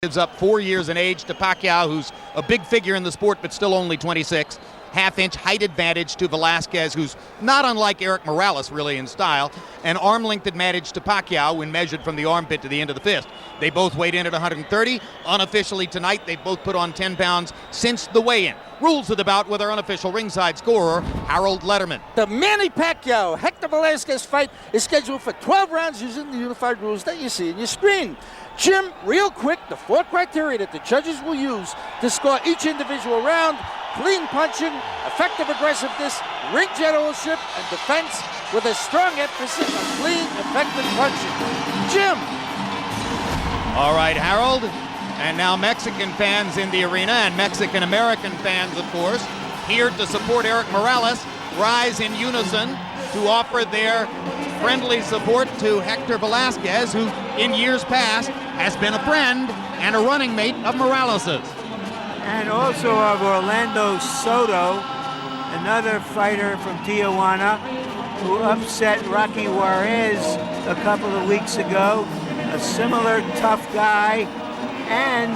Gives up 4 years in age to Pacquiao, who's a big figure in the sport but still only 26. Half-inch height advantage to Velazquez, who's not unlike Erik Morales really in style. An arm-length advantage to Pacquiao when measured from the armpit to the end of the fist. They both weighed in at 130. Unofficially tonight, they've both put on 10 pounds since the weigh-in. Rules of the bout with our unofficial ringside scorer, Harold Letterman. The Manny Pacquiao Hector Velazquez fight is scheduled for 12 rounds using the unified rules that you see on your screen. Jim, real quick, the 4 criteria that the judges will use to score each individual round: clean punching, effective aggressiveness, ring generalship, and defense, with a strong emphasis on clean, effective punching. Jim. All right, Harold. And now Mexican fans in the arena, and Mexican-American fans, of course, here to support Erik Morales, rise in unison to offer their friendly support to Hector Velazquez, who in years past has been a friend and a running mate of Morales's. And also of Orlando Soto, another fighter from Tijuana who upset Rocky Juarez a couple of weeks ago, a similar tough guy. And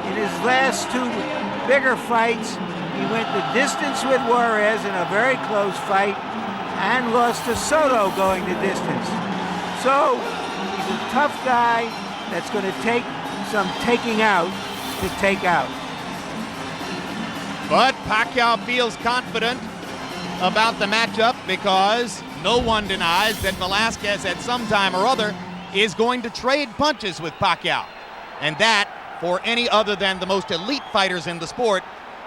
in his last 2 bigger fights, he went the distance with Juarez in a very close fight and lost to Soto going the distance. So he's a tough guy that's going to take some taking out to take out. But Pacquiao feels confident about the matchup because no one denies that Velazquez at some time or other is going to trade punches with Pacquiao. And that, for any other than the most elite fighters in the sport,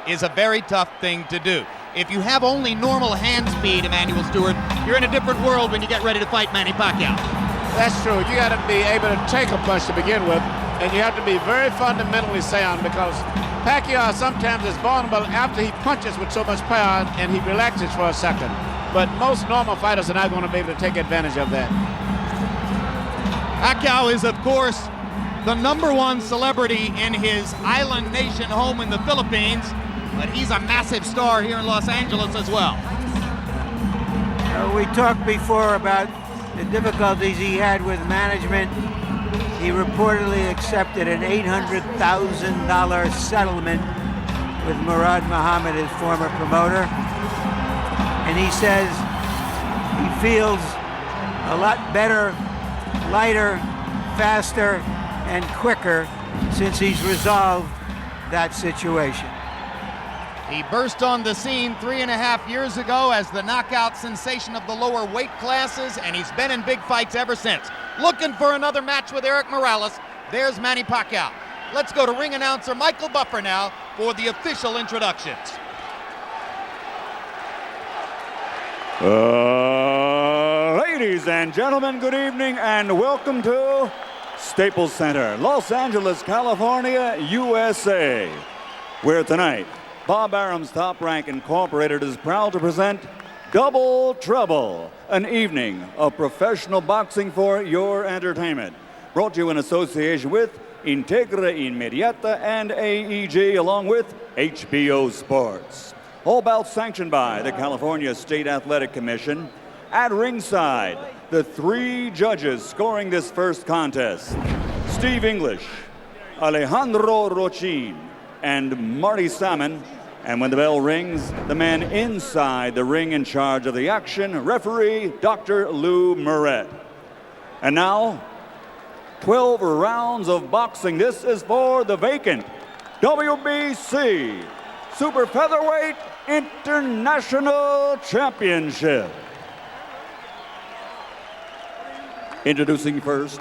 is a very tough thing to do. If you have only normal hand speed, Emmanuel Stewart, you're in a different world when you get ready to fight Manny Pacquiao. That's true. You got to be able to take a punch to begin with, and you have to be very fundamentally sound, because Pacquiao sometimes is vulnerable after he punches with so much power and he relaxes for a second. But most normal fighters are not going to be able to take advantage of that. Pacquiao is, of course, the #1 celebrity in his island nation home in the Philippines, but he's a massive star here in Los Angeles as well. We talked before about the difficulties he had with management. He reportedly accepted an $800,000 settlement with Murad Muhammad, his former promoter. And he says he feels a lot better, lighter, faster, and quicker since he's resolved that situation. He burst on the scene 3.5 years ago as the knockout sensation of the lower weight classes, and he's been in big fights ever since. Looking for another match with Erik Morales. There's Manny Pacquiao. Let's go to ring announcer Michael Buffer now for the official introductions. Ladies and gentlemen, good evening and welcome to Staples Center, Los Angeles, California, USA, where tonight Bob Arum's Top Rank Incorporated is proud to present Double Trouble, an evening of professional boxing for your entertainment. Brought to you in association with Integra Inmediata and AEG, along with HBO Sports. All bouts sanctioned by the California State Athletic Commission. At ringside, the 3 judges scoring this first contest: Steve English, Alejandro Rochin, and Marty Salmon. And when the bell rings, the man inside the ring in charge of the action, referee Dr. Lou Moret. And now, 12 rounds of boxing. This is for the vacant WBC Super Featherweight International Championship. Introducing first,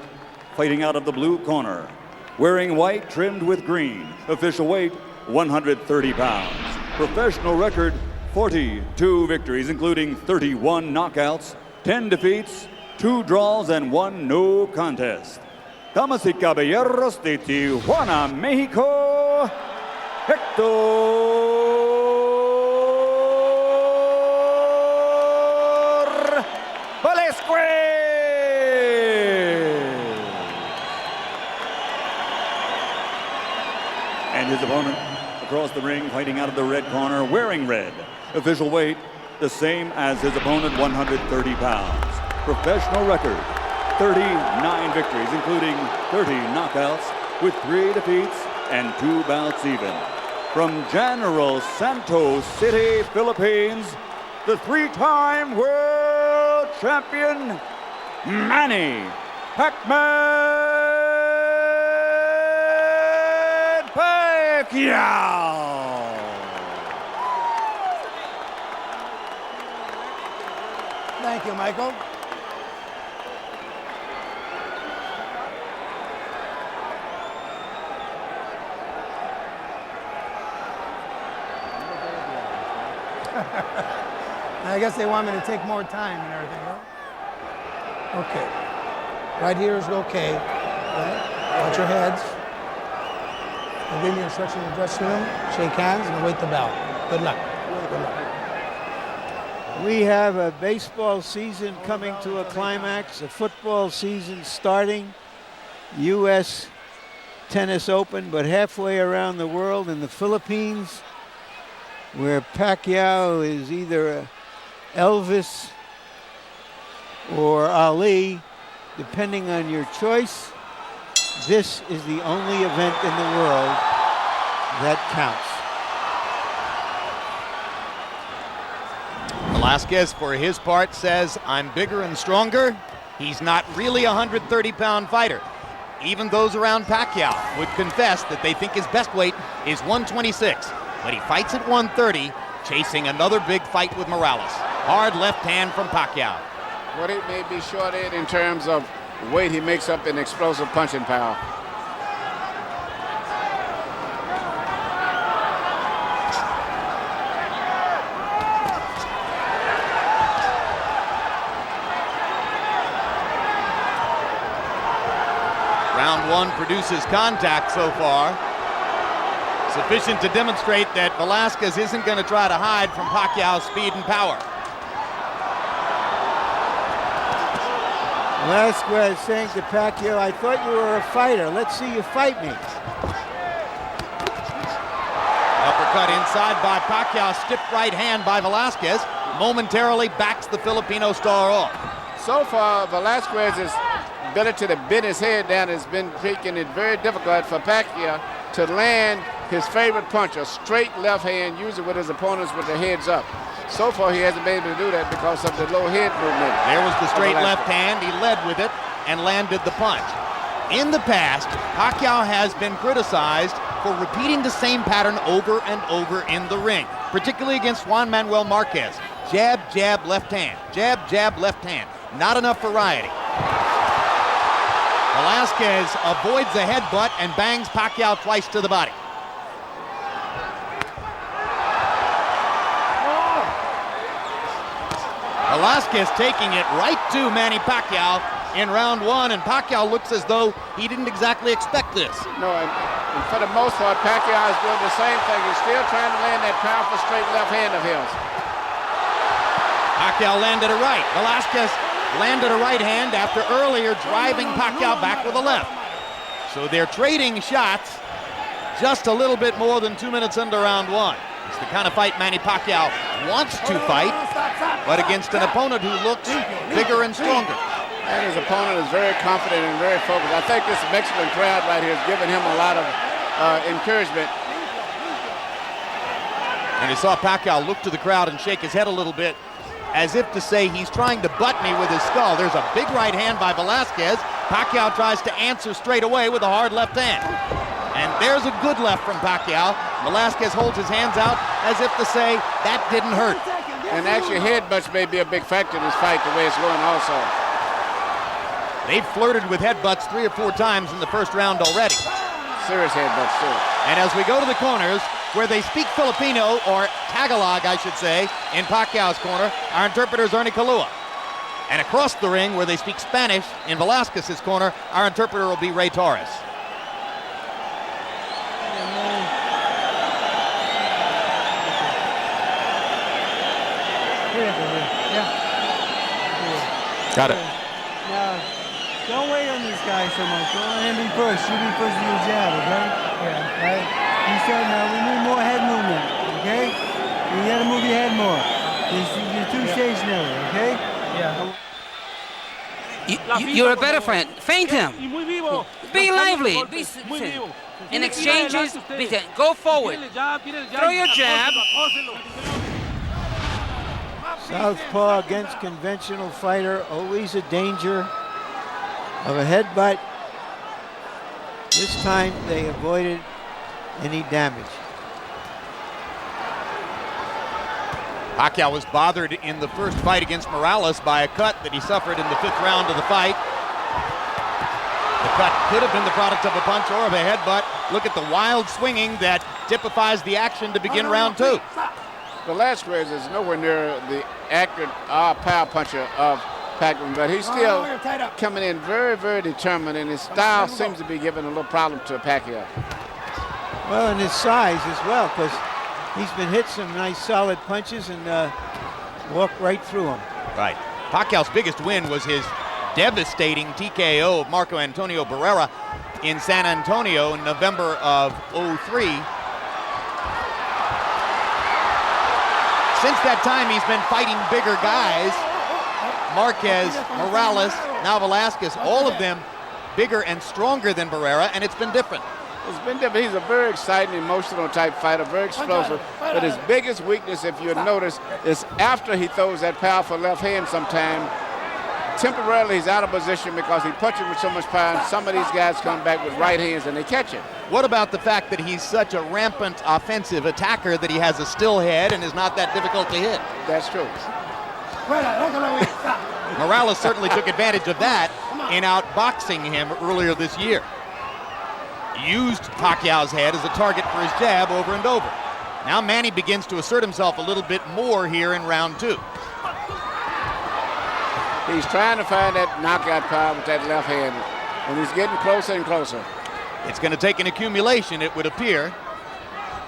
fighting out of the blue corner, wearing white trimmed with green, official weight 130 pounds. Professional record 42 victories, including 31 knockouts, 10 defeats, 2 draws, and 1 no contest. Damas y caballeros de Tijuana, Mexico, Hector Velazquez. And his opponent across the ring, fighting out of the red corner, wearing red. Official weight, the same as his opponent, 130 pounds. Professional record, 39 victories, including 30 knockouts, with 3 defeats and 2 bouts even. From General Santos City, Philippines, the 3-time world champion, Manny Pacquiao. Thank you, Michael. I guess they want me to take more time and everything, huh? Okay. Right here is okay. Right? Watch your heads. I'll give you instruction in the dressing room. Shake hands and await the bell. Good luck. Good luck. We have a baseball season coming to a climax, a football season starting, U.S. Tennis Open, but halfway around the world in the Philippines, where Pacquiao is either Elvis or Ali, depending on your choice. This is the only event in the world that counts. Velazquez, for his part, says, I'm bigger and stronger. He's not really a 130-pound fighter. Even those around Pacquiao would confess that they think his best weight is 126. But he fights at 130, chasing another big fight with Morales. Hard left hand from Pacquiao. What it may be short in terms of weight, he makes up in explosive punching power. Round 1 produces contact so far. Sufficient to demonstrate that Velazquez isn't going to try to hide from Pacquiao's speed and power. Velazquez saying to Pacquiao, I thought you were a fighter. Let's see you fight me. Uppercut inside by Pacquiao, stiff right hand by Velazquez. Momentarily backs the Filipino star off. So far, Velazquez's ability to bend his head down has been making it very difficult for Pacquiao to land his favorite punch, a straight left hand, usually with his opponents with their heads up. So far, he hasn't been able to do that because of the low head movement. There was the straight left hand. He led with it and landed the punch. In the past, Pacquiao has been criticized for repeating the same pattern over and over in the ring, particularly against Juan Manuel Marquez. Jab, jab, left hand. Jab, jab, left hand. Not enough variety. Velazquez avoids a headbutt and bangs Pacquiao twice to the body. Velazquez taking it right to Manny Pacquiao in round 1, and Pacquiao looks as though he didn't exactly expect this. No, and for the most part, Pacquiao is doing the same thing. He's still trying to land that powerful straight left hand of his. Pacquiao landed a right. Velazquez landed a right hand after earlier driving Pacquiao back with a left. So they're trading shots just a little bit more than 2 minutes into round 1. It's the kind of fight Manny Pacquiao wants to fight, but against an opponent who looks bigger and stronger. And his opponent is very confident and very focused. I think this Mexican crowd right here is giving him a lot of encouragement. And you saw Pacquiao look to the crowd and shake his head a little bit, as if to say he's trying to butt me with his skull. There's a big right hand by Velazquez. Pacquiao tries to answer straight away with a hard left hand. And there's a good left from Pacquiao. Velazquez holds his hands out as if to say, that didn't hurt. And actually, headbutts may be a big factor in this fight, the way it's going also. They've flirted with headbutts 3 or 4 times in the first round already. Serious headbutts, too. And as we go to the corners, where they speak Filipino, or Tagalog, I should say, in Pacquiao's corner, our interpreter is Ernie Kalua. And across the ring, where they speak Spanish, in Velazquez's corner, our interpreter will be Ray Torres. Got it. Now, don't wait on this guy so much. Don't let him be first. You be first to your jab, okay? Yeah. Right? You said now we need more head movement, okay? You gotta move your head more. You're too stationary, okay? Yeah. You're a better friend. Feint him. Exactly. Be lively. In exchanges, go forward. Throw your jab. Southpaw against conventional fighter, always a danger of a headbutt. This time they avoided any damage. Pacquiao was bothered in the first fight against Morales by a cut that he suffered in the 5th round of the fight. The cut could have been the product of a punch or of a headbutt. Look at the wild swinging that typifies the action to begin round 2. Velazquez is nowhere near the accurate power puncher of Pacquiao, but he's still coming in very, very determined, and his style seems to be giving a little problem to Pacquiao. Well, and his size as well, because he's been hit some nice solid punches and walked right through them. Right. Pacquiao's biggest win was his devastating TKO of Marco Antonio Barrera in San Antonio in November of '03. Since that time, he's been fighting bigger guys. Marquez, Morales, now Velazquez, all of them bigger and stronger than Barrera, and it's been different. It's been different. He's a very exciting, emotional type fighter, very explosive. But his biggest weakness, if you notice, is after he throws that powerful left hand sometime, temporarily he's out of position because he punches with so much power, and some of these guys come back with right hands and they catch it. What about the fact that he's such a rampant offensive attacker that he has a still head and is not that difficult to hit? That's true. Morales certainly took advantage of that in outboxing him earlier this year. Used Pacquiao's head as a target for his jab over and over. Now Manny begins to assert himself a little bit more here in round 2. He's trying to find that knockout power with that left hand, and he's getting closer and closer. It's going to take an accumulation, it would appear,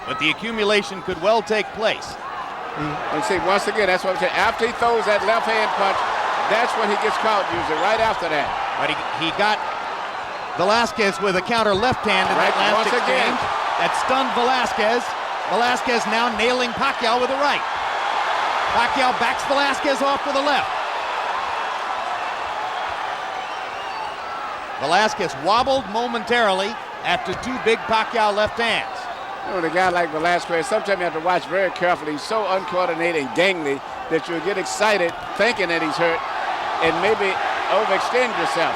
but the accumulation could well take place. And see, once again, that's what I'm saying. After he throws that left hand punch, that's when he gets caught usually, right after that. But he got Velazquez with a counter left hand in that last exchange. That stunned Velazquez. Velazquez now nailing Pacquiao with a right. Pacquiao backs Velazquez off to the left. Velazquez wobbled momentarily after 2 big Pacquiao left hands. You know, with a guy like Velazquez, sometimes you have to watch very carefully. He's so uncoordinated and gangly that you'll get excited thinking that he's hurt and maybe overextend yourself.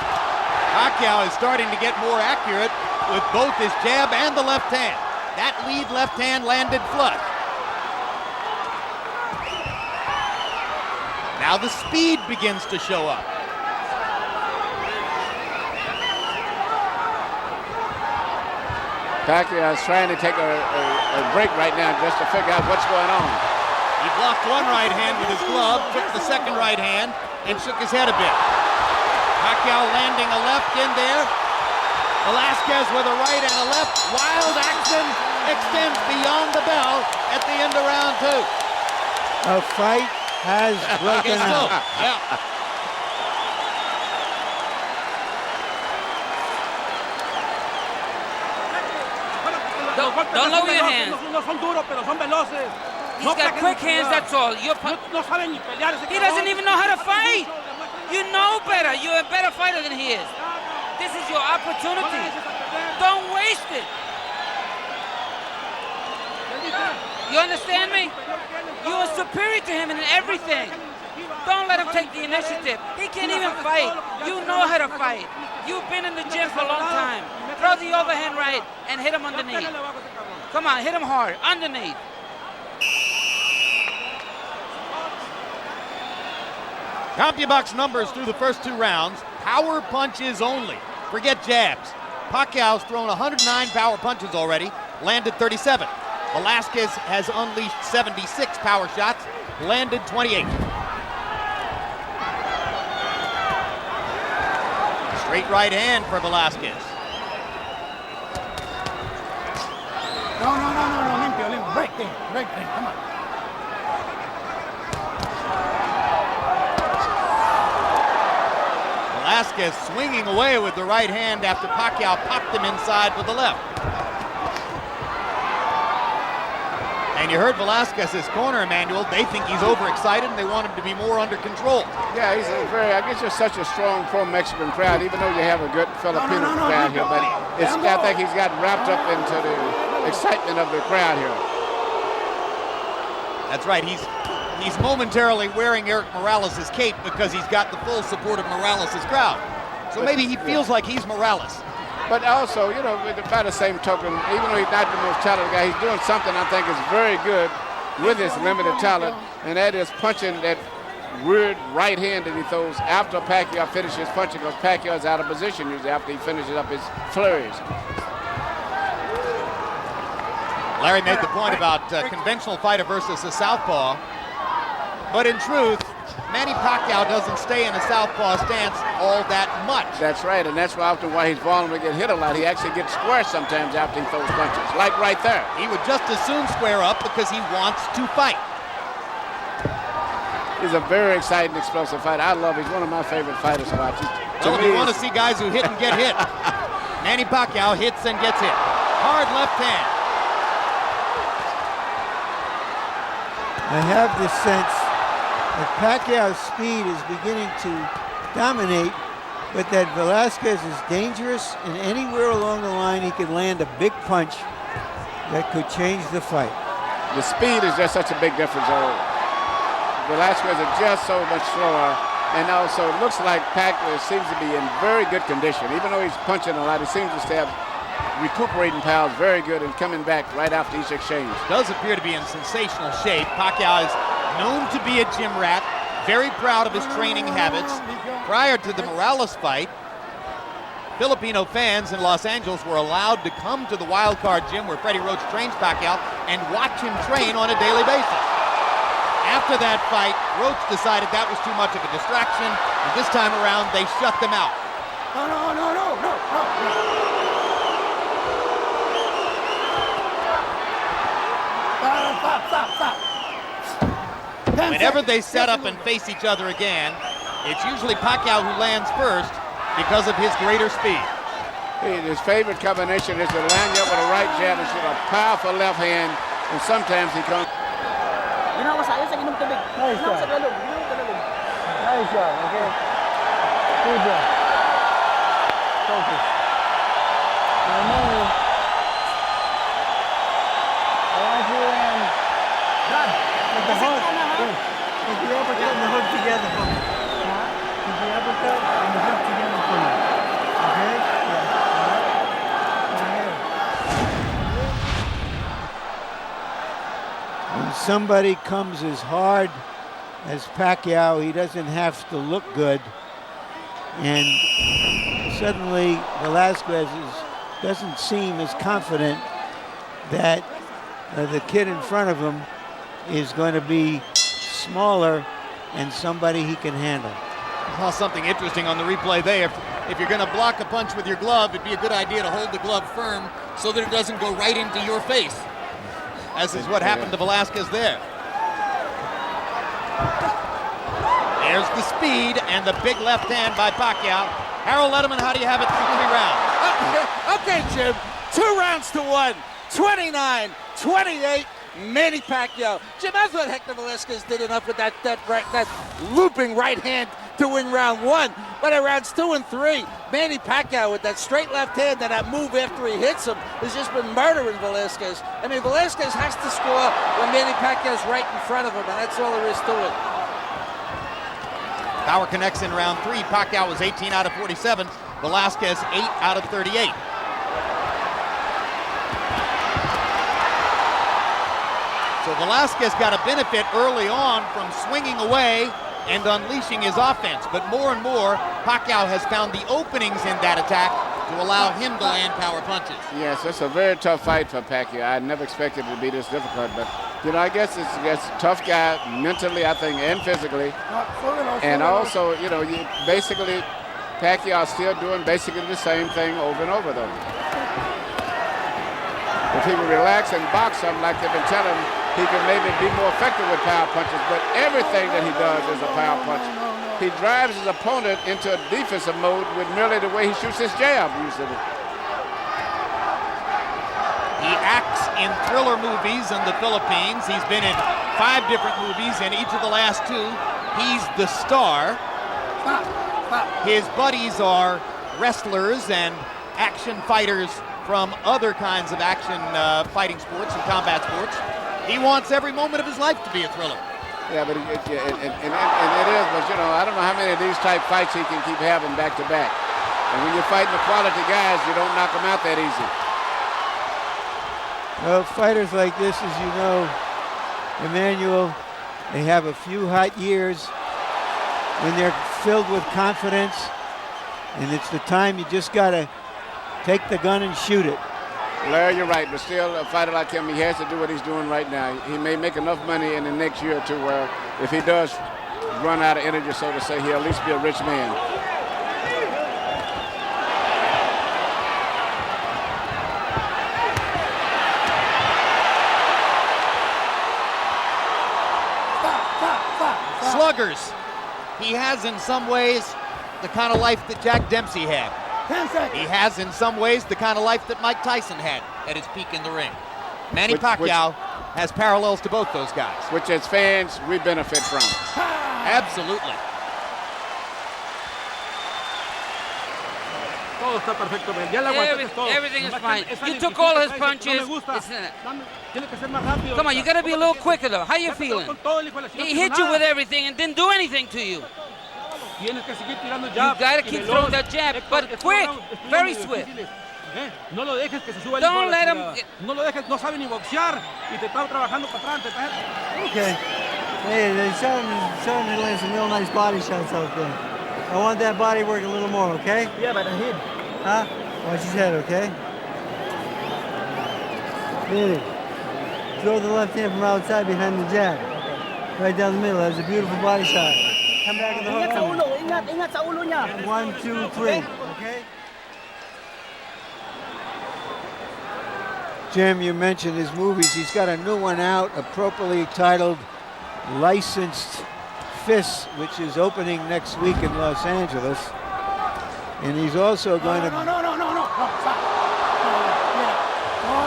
Pacquiao is starting to get more accurate with both his jab and the left hand. That lead left hand landed flush. Now the speed begins to show up. Pacquiao is trying to take a break right now just to figure out what's going on. He blocked one right hand with his glove, took the second right hand, and shook his head a bit. Pacquiao landing a left in there. Velazquez with a right and a left. Wild action extends beyond the bell at the end of round 2. A fight has broken out. Yeah. Don't lower your hands. He's got quick hands, that's all. He doesn't even know how to fight. You know better. You're a better fighter than he is. This is your opportunity. Don't waste it. You understand me? You are superior to him in everything. Don't let him take the initiative. He can't even fight. You know how to fight. You've been in the gym for a long time. Throw the overhand right and hit him underneath. Come on, hit him hard, underneath. CompuBox numbers through the first 2 rounds. Power punches only. Forget jabs. Pacquiao's thrown 109 power punches already, landed 37. Velazquez has unleashed 76 power shots, landed 28. Straight right hand for Velazquez. No, limpio. Break thing, come on. Velazquez swinging away with the right hand after Pacquiao popped him inside with the left. And And you heard Velazquez's corner, Emmanuel. They think he's overexcited and they want him to be more under control. Yeah, he's a very, I guess you're such a strong pro-Mexican crowd, even though you have a good Filipino crowd here. But I think he's gotten wrapped up into the excitement of the crowd here. That's right. He's momentarily wearing Erik Morales' cape because he's got the full support of Morales' crowd. So maybe he feels like he's Morales. But also, you know, by the same token, even though he's not the most talented guy, he's doing something I think is very good with his limited talent, and that is punching that weird right hand that he throws after Pacquiao finishes punching, because Pacquiao is out of position usually after he finishes up his flurries. Larry made the point about conventional fighter versus a southpaw, but in truth, Manny Pacquiao doesn't stay in a southpaw stance all that much. That's right, and that's often why he's vulnerable to get hit a lot. He actually gets square sometimes after he throws punches, like right there. He would just as soon square up because he wants to fight. He's a very exciting, explosive fighter. I love him. He's one of my favorite fighters to watch. Well, if you want to see guys who hit and get hit, Manny Pacquiao hits and gets hit. Hard left hand. I have this sense that Pacquiao's speed is beginning to dominate, but that Velazquez is dangerous, and anywhere along the line he could land a big punch that could change the fight. The speed is just such a big difference. Velazquez is just so much slower, and also it looks like Pacquiao seems to be in very good condition. Even though he's punching a lot, he seems to have recuperating powers very good and coming back right after each exchange. Does appear to be in sensational shape. Pacquiao is known to be a gym rat, very proud of his training habits. Prior to the Morales fight, Filipino fans in Los Angeles were allowed to come to the Wild Card gym where Freddie Roach trains Pacquiao and watch him train on a daily basis. After that fight, Roach decided that was too much of a distraction, and this time around they shut them out. Stop. Whenever they set up and face each other again, it's usually Pacquiao who lands first because of his greater speed. His favorite combination is to land you up with a right jab and shoot a powerful left hand, and sometimes he comes. Nice job. Nice job, okay? Good job. Focus. I want you in. With the hook. Put the uppercut and the hook together for me. Put the uppercut and the hook together for me. Okay? Yeah. When somebody comes as hard as Pacquiao, he doesn't have to look good. And suddenly Velazquez doesn't seem as confident that the kid in front of him is going to be smaller and somebody he can handle. I saw something interesting on the replay there. If you're going to block a punch with your glove, it'd be a good idea to hold the glove firm so that it doesn't go right into your face, as is what happened to Velazquez there. There's the speed and the big left hand by Pacquiao. Harold Letterman, how do you have it through 3 rounds? Okay, Jim. 2 rounds to 1. 29-28. Manny Pacquiao. Jim, I thought Hector Velazquez did enough with that looping right hand to win round 1. But in rounds 2 and 3, Manny Pacquiao with that straight left hand and that move after he hits him has just been murdering Velazquez. I mean, Velazquez has to score when Manny Pacquiao's right in front of him, and that's all there is to it. Power connects in round 3. Pacquiao was 18 out of 47. Velazquez 8 out of 38. So Velazquez got a benefit early on from swinging away and unleashing his offense. But more and more, Pacquiao has found the openings in that attack to allow him to land power punches. Yes, it's a very tough fight for Pacquiao. I never expected it to be this difficult, but you know, I guess it's a tough guy mentally, I think, and physically. And also, you know, basically, Pacquiao still doing basically the same thing over and over, though. If he would relax and box him like they've been telling him, he can maybe be more effective with power punches, but everything that he does is a power punch. He drives his opponent into a defensive mode with merely the way he shoots his jab usually. He He acts in thriller movies in the Philippines. He's been in 5 different movies, and each of the last 2, he's the star. His buddies are wrestlers and action fighters from other kinds of action fighting sports and combat sports. He wants every moment of his life to be a thriller. Yeah, but it is. But you know, I don't know how many of these type fights he can keep having back to back. And when you're fighting the quality guys, you don't knock them out that easy. Well, fighters like this, as you know, Emmanuel, they have a few hot years when they're filled with confidence, and it's the time you just gotta take the gun and shoot it. Larry, you're right, but still, a fighter like him, he has to do what he's doing right now. He may make enough money in the next year or two where if he does run out of energy, so to say, he'll at least be a rich man. Sluggers. He has in some ways the kind of life that Jack Dempsey had. 10 seconds. He has in some ways the kind of life that Mike Tyson had at his peak in the ring. Manny Pacquiao has parallels to both those guys. Which as fans, we benefit from. Absolutely. Everything is fine. You took all his punches. Come on, you got to be a little quicker, though. How you feeling? He hit you with everything and didn't do anything to you. You got to keep throwing that jab, but quick, very swift. Don't let him. Okay. Hey, they showing me to land some real nice body shots out there. I want that body work a little more, okay? Yeah, but the head. Huh? Watch his head, okay? Really. Throw the left hand from outside behind the jab. Right down the middle. That's a beautiful body shot. Come back in the hook. Ingat sa ulo niya. 1, 2, 3. Okay? Jim, you mentioned his movies. He's got a new one out, appropriately titled Licensed Fists, which is opening next week in Los Angeles. And he's also going to... No, stop.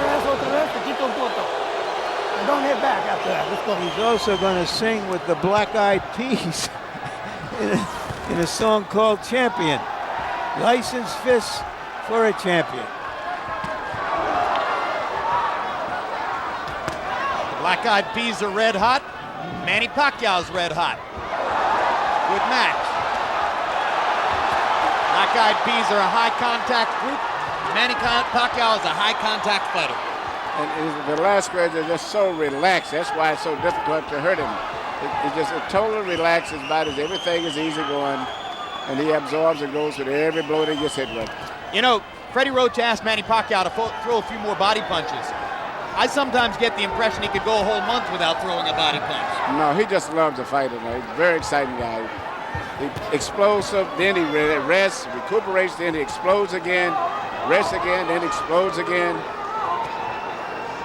That's what the rest of Chico Puto. And don't hit back after that. Let's go. He's also going to sing with the Black Eyed Peas in a song called Champion. Licensed Fists for a Champion. The Black Eyed Peas are red hot. Manny Pacquiao's red hot. Good match. Black Eyed Peas are a high contact group. Manny Pacquiao is a high contact fighter. And Velazquez is just so relaxed. That's why it's so difficult to hurt him. It's just a totally relaxed. His body's, everything is easy going, and he absorbs and goes with every blow that he gets hit with. You know, Freddie Roach asked Manny Pacquiao to throw a few more body punches. I sometimes get the impression he could go a whole month without throwing a body punch. No, he just loves to fight. He's a very exciting guy. He explosive, then he rests, recuperates, then he explodes again, rests again, then explodes again.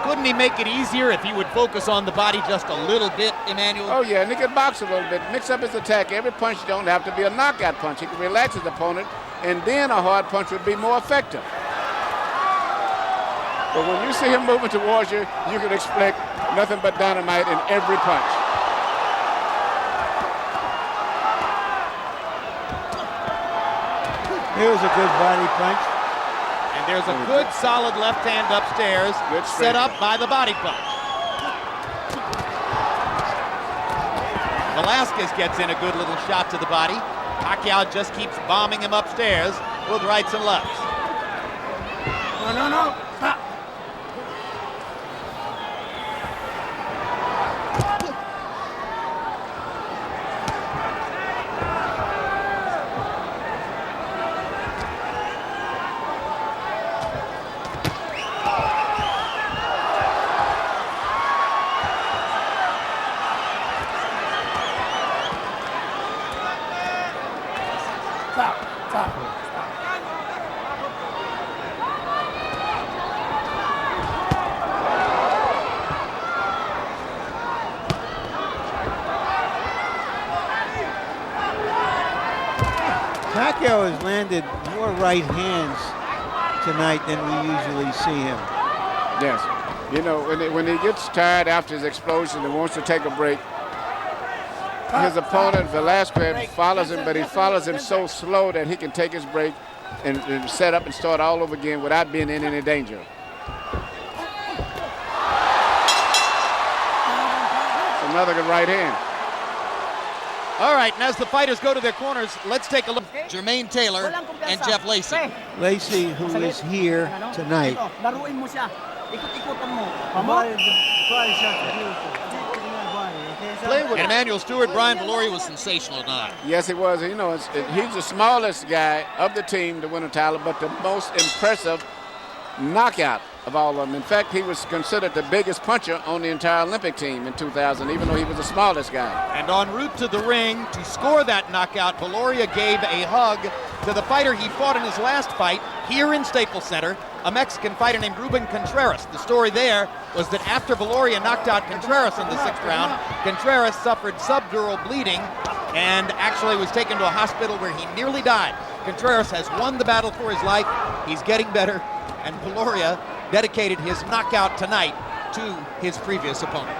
Couldn't he make it easier if he would focus on the body just a little bit, Emmanuel? Oh yeah, and he can box a little bit, mix up his attack. Every punch don't have to be a knockout punch. He can relax his opponent, and then a hard punch would be more effective. But when you see him moving towards you, you can expect nothing but dynamite in every punch. Here's a good body punch. And there's a good solid left hand upstairs set up by the body punch. Velazquez gets in a good little shot to the body. Pacquiao just keeps bombing him upstairs with rights and lefts. No. Stop. Stop. Pacquiao has landed more right hands tonight than we usually see him. Yes. You know, when he gets tired after his explosion and wants to take a break, his opponent, Velazquez, follows him, but he follows him so slow that he can take his break and set up and start all over again without being in any danger. Another good right hand. All right, and as the fighters go to their corners, let's take a look. Jermaine Taylor and Jeff Lacey. Lacey, who is here tonight. And Emmanuel Stewart, Brian Valori was sensational tonight. Yes, he was. You know, he's the smallest guy of the team to win a title, but the most impressive knockout of all of them. In fact, he was considered the biggest puncher on the entire Olympic team in 2000, even though he was the smallest guy. And en route to the ring to score that knockout, Valoria gave a hug to the fighter he fought in his last fight here in Staples Center, a Mexican fighter named Ruben Contreras. The story there was that after Valoria knocked out Contreras in the 6th round, Contreras suffered subdural bleeding and actually was taken to a hospital where he nearly died. Contreras has won the battle for his life. He's getting better, and Valoria dedicated his knockout tonight to his previous opponent.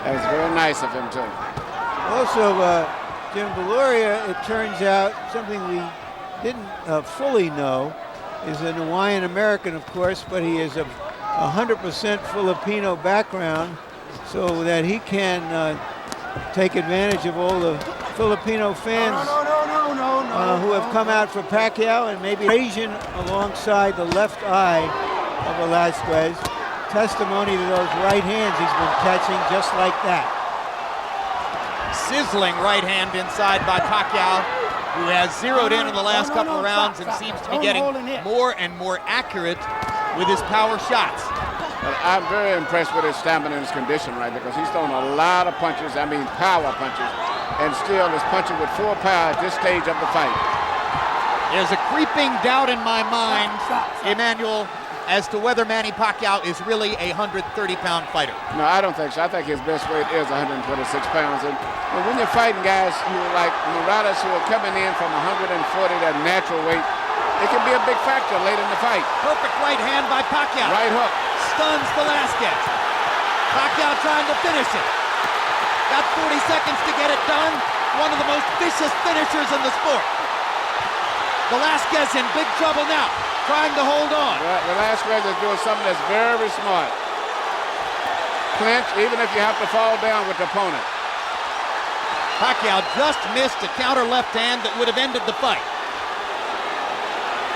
That's very nice of him, too. Also, Jim Valoria, it turns out, something we didn't fully know, is an Hawaiian American, of course, but he is of 100% Filipino background, so that he can take advantage of all the Filipino fans who have come out for Pacquiao, and maybe Asian alongside the left eye of Velazquez. Testimony to those right hands he's been catching just like that. Sizzling right hand inside by Pacquiao, who has zeroed in the last couple of rounds and seems to be getting more and more accurate with his power shots. But I'm very impressed with his stamina and his condition right there, because he's thrown a lot of punches, I mean power punches, and still is punching with full power at this stage of the fight. There's a creeping doubt in my mind, Emmanuel, as to whether Manny Pacquiao is really a 130-pound fighter. No, I don't think so. I think his best weight is 126 pounds. And when you're fighting guys who are like Morales, who are coming in from 140, that natural weight, it can be a big factor late in the fight. Perfect right hand by Pacquiao. Right hook. Stuns Velazquez. Pacquiao trying to finish it. Got 40 seconds to get it done. One of the most vicious finishers in the sport. Velazquez in big trouble now, trying to hold on. Velazquez is doing something that's very smart. Clinch, even if you have to fall down with the opponent. Pacquiao just missed a counter left hand that would have ended the fight.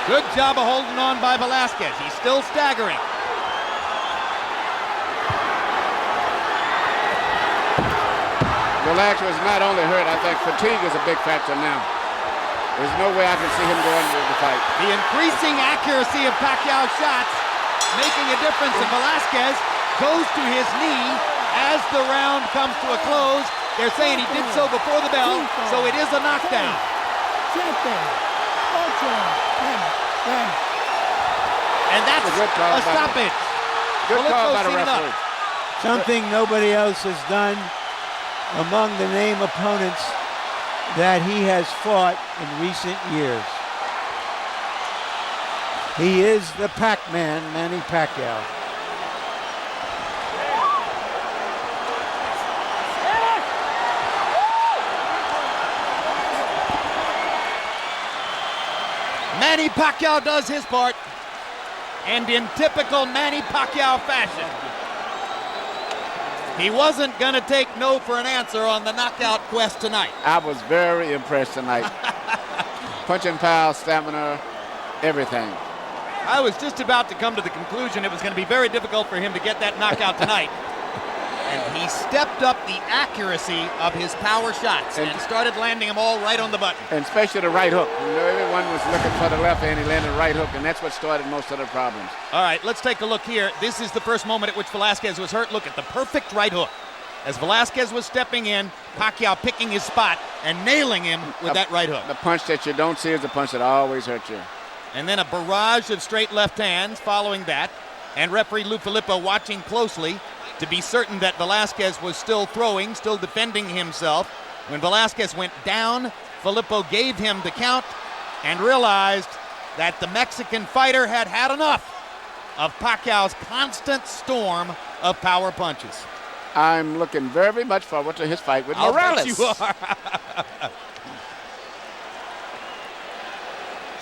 Good job of holding on by Velazquez. He's still staggering. Velazquez is not only hurt, I think fatigue is a big factor now. There's no way I can see him going into the fight. The increasing accuracy of Pacquiao's shots making a difference, and Velazquez goes to his knee as the round comes to a close. They're saying he did so before the bell, so it is a knockdown. And that's a stoppage. Good call by the referee. Something nobody else has done among the name opponents that he has fought in recent years. He is the Pac-Man, Manny Pacquiao. Manny Pacquiao does his part, and in typical Manny Pacquiao fashion, he wasn't going to take no for an answer on the knockout quest tonight. I was very impressed tonight. Punching power, stamina, everything. I was just about to come to the conclusion it was going to be very difficult for him to get that knockout tonight. And he stepped up the accuracy of his power shots and started landing them all right on the button. And especially the right hook. You know, everyone was looking for the left hand, he landed the right hook, and that's what started most of the problems. All right, let's take a look here. This is the first moment at which Velazquez was hurt. Look at the perfect right hook. As Velazquez was stepping in, Pacquiao picking his spot and nailing him with that right hook. The punch that you don't see is the punch that always hurts you. And then a barrage of straight left hands following that. And referee Lou Filippo watching closely to be certain that Velazquez was still throwing, still defending himself. When Velazquez went down, Filippo gave him the count and realized that the Mexican fighter had had enough. of Pacquiao's constant storm of power punches. I'm looking very much forward to his fight with I'll Morales. bet you are.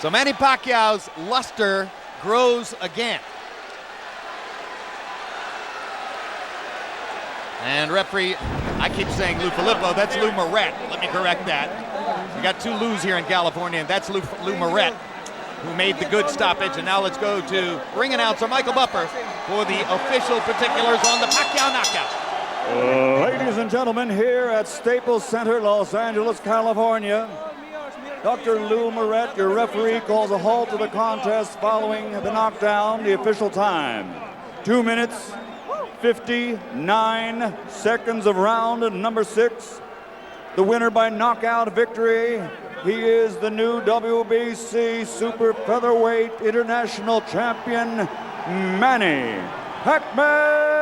So Manny Pacquiao's luster grows again. And referee, I keep saying Lou Filippo, that's Lou Moret. Let me correct that. We got 2 Lou's here in California, and that's Lou Moret, who made the good stoppage. And now let's go to ring announcer Michael Buffer for the official particulars on the Pacquiao knockout. Ladies and gentlemen, here at Staples Center, Los Angeles, California, Dr. Lou Moret, your referee, calls a halt to the contest following the knockdown. The official time, 2 minutes, 59 seconds of round number 6. The winner by knockout victory. He is the new WBC Super Featherweight International Champion, Manny Pacquiao.